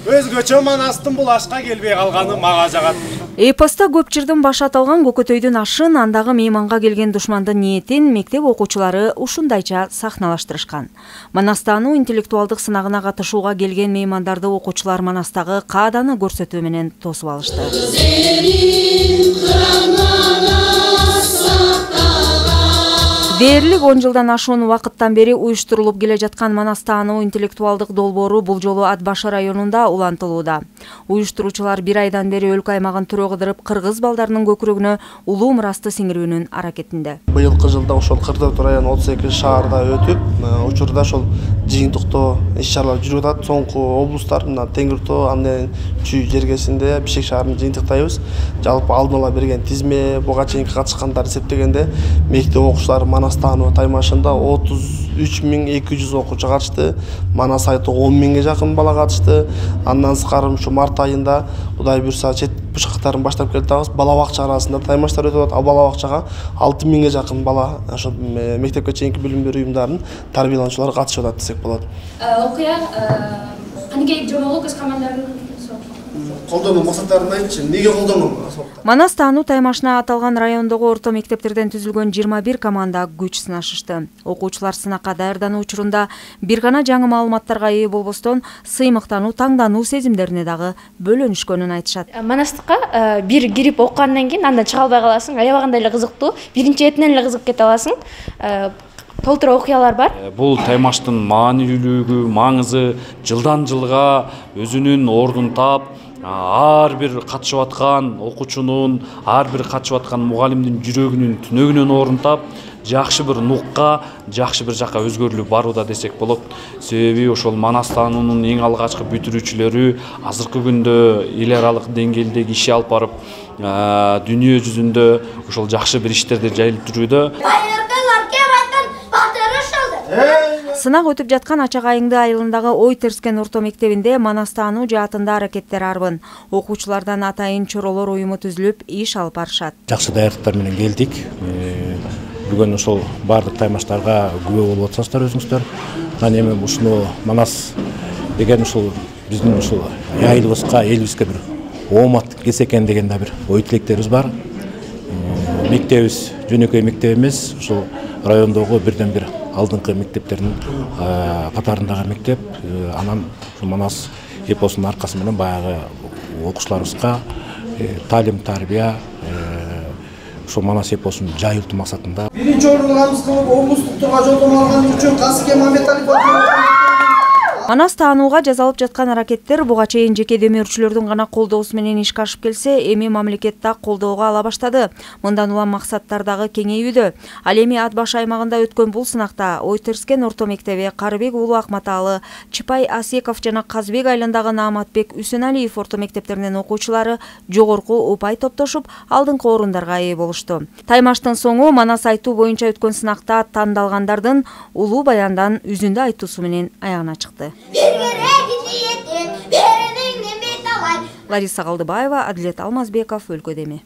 Өзгөчө Манастын бул ашка келбей калганы мага жагат. Эпоста көп жырдын башы аталган көкөтөйдүн ашын, андагы мейманга келген душмандын ниетин мектеп окуучулары ушундайча сахналаштырышкан. Манастануу интеллектуалдык сынагына катышууга келген меймандарды окуучулар Манастагы кааданы көрсөтүү менен тосуп алышты. Дээрлик 10 жылдан ашуун убакыттан бери уюштурулуп келе жаткан Манастануу интеллектуалдык долбоору бул жолу Ат Башы районунда улантылууда. Уюштуруучулар 1 айдан бери өлкө аймагын түрө кыдырып, кыргыз балдарынын көкүрөгүнө улуу мурасты сиңирүүнүн аракетинде. Быйылкы жылда ошол Кырдыр району 32 шаарда өтүп, учурда ошол жыйынтыктоо иш-чаралар жүрүп атат. Соңку облустар мына Теңир Тоо, андан Чүй жергесинде Бишкек шаарын жыйынтыктайбыз. Жалпы алдын ала берген тизме, буга чейинки катышкандар эсептегенде мектеп окуучулары Манастануу таймашында 33.200 окуучу катышты. Манас айты 10.000ге жакын бала катышты. Андан сырткары ушу март айында Кудай буйрса чет бушкактарын баштап келатабыз. Бала бакча арасында таймаштар өтүп атат. Ал бала бакчага 6.000ге жакын бала ошо мектепке чейинки билим берүү уюмдарынын тарбиялануучулары катышып атат десек болот. Окуя кандайга жоболук көз камандардын Колдонуу максаттарын айтчы, эмнеге колдонгон? Манастануу таймашына аталган райондогу орто мектептерден түзүлгөн 21 команда күч сынашышты. Окуучулар сынакка даярдануу учурунда бир гана жаңы маалыматтарга ээ болбостон, сыймыктануу, таңдануу сезимдерине дагы бөлөнүшкөнүн айтышат. Манастыкка бир кирип окугандан кийин андан чыга албай каласың, аябагандай эле кызыктуу, биринчи этинен эле кызыгып кете аласың. Толтура окуялар бар. Бул таймаштын маанилүүлүгү, маңызы жылдан жылга өзүнүн ордун таап, ар бир катышып аткан окуучунун, ар бир катышып аткан мугалимдин жүрөгүнүн түнөгүнөн орун таап, жакшы бир нукка, жакшы бир жакка өзгөрүлүп барууда десек болот. Себеби ошол Манастануунун эң алгачкы бүтүрүүчүлөрү азыркы күндө эл аралык деңгээлдеги иш алып барып, дүйнө жүзүндө ошол жакшы бир иштерди жайылып жүрүүдө. Сынак өтүп жаткан Ачак Айыңды айылындагы Ой Терскен орто мектебинде Манастануу жаатында аракеттер арбын. Окуучулардан атайын чоролор уюму түзүлүп, иш алып барышат. Жакшы даярдыктар менен келдик. Бүгүн ошол бардык таймаштарга күбө болуп атасыздар өзүңүздөр. Анан эми ушуну Манас деген ушул биздин ушул айылыбызга, элибизге бир оомат келсе экен деген да бир ой тилектерибиз бар. Мектебибиз жөнөкөй мектеп эмес, ушул райондогу бирден бир алдыңкы мектептердин катарындагы мектеп. Анан Манас эпосунун аркасы менен баягы окуучуларыбызга таалим тарбия ошол Манас эпосун жайылтуу максатында. Биринчи орунду намыс кылып облустуктурга жолдомо алган үчүн Касыке Мамбеталиев Манастанууга жасалып жаткан аракеттер буга чейин жеке демөөрчүлөрдүн гана колдоосу менен ишке ашып келсе, эми мамлекет да колдоого ала баштады. Мындан улам максаттар дагы кеңейүүдө. Ал эми Ат Башы аймагында өткөн бул сынакта Ой Терскен орто мектеби, Карыбек уулу Акматалы, Чыпай Асеков жана Казбек айылындагы Нааматбек Үсөналиев орто мектептеринин окуучулары жогорку упай топтошуп, алдыңкы орундарга ээ болушту. Таймаштын соңу Манас айтуу боюнча өткөн сынакта тандалгандардын улуу баяндан үзүндү айтуусу менен аягына чыкты. Лариса Калдыбаева, Адилет Алмазбеков, Өлкөдеми.